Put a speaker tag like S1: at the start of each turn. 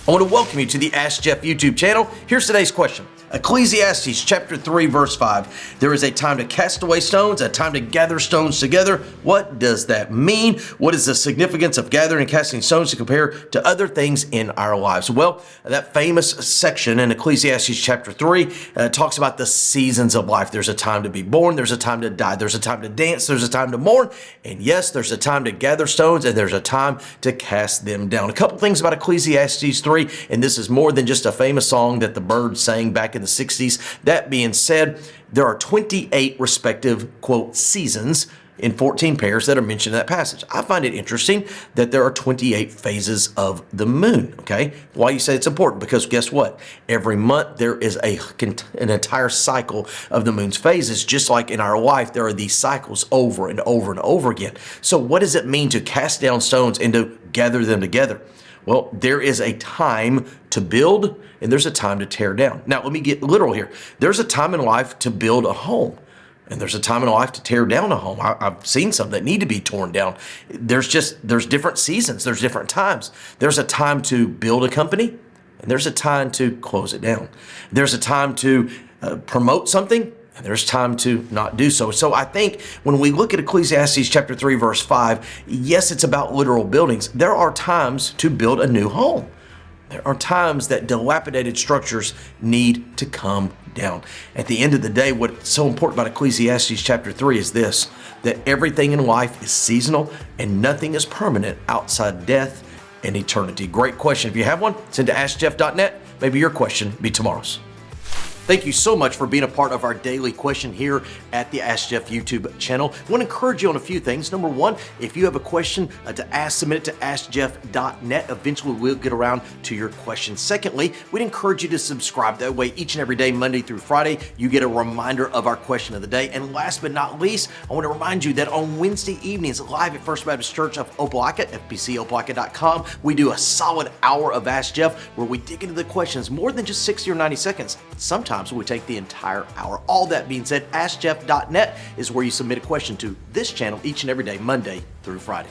S1: I want to welcome you to the Ask Jeff YouTube channel. Here's today's question. Ecclesiastes chapter 3 verse 5. There is a time to cast away stones, a time to gather stones together. What does that mean? What is the significance of gathering and casting stones to compare to other things in our lives? Well, that famous section in Ecclesiastes chapter 3 talks about the seasons of life. There's a time to be born, there's a time to die, there's a time to dance, there's a time to mourn, and yes, there's a time to gather stones, and there's a time to cast them down. A couple things about Ecclesiastes 3, and this is more than just a famous song that the Byrds sang back in the 60s. That being said, there are 28 respective, quote, seasons in 14 pairs that are mentioned in that passage. I find it interesting that there are 28 phases of the moon, okay? Why you say it's important? Because guess what? Every month there is an entire cycle of the moon's phases. Just like in our life, there are these cycles over and over and over again. So what does it mean to cast down stones and to gather them together? Well, there is a time to build and there's a time to tear down. Now, let me get literal here. There's a time in life to build a home. And there's a time in life to tear down a home. I've seen some that need to be torn down. There's different seasons. There's different times. There's a time to build a company, and there's a time to close it down. There's a time to promote something, and there's time to not do so. So I think when we look at Ecclesiastes chapter 3, verse 5, yes, it's about literal buildings. There are times to build a new home. There are times that dilapidated structures need to come down. At the end of the day, what's so important about Ecclesiastes chapter 3 is this, that everything in life is seasonal and nothing is permanent outside death and eternity. Great question. If you have one, send to askjeff.net. Maybe your question be tomorrow's. Thank you so much for being a part of our daily question here at the Ask Jeff YouTube channel. I want to encourage you on a few things. Number one, if you have a question to ask, submit it to askjeff.net. Eventually, we'll get around to your question. Secondly, we'd encourage you to subscribe. That way, each and every day, Monday through Friday, you get a reminder of our question of the day. And last but not least, I want to remind you that on Wednesday evenings, live at First Baptist Church of Opelika, fbcopelika.com, we do a solid hour of Ask Jeff where we dig into the questions more than just 60 or 90 seconds. Sometimes we take the entire hour. All that being said, askjeff.net is where you submit a question to this channel each and every day, Monday through Friday.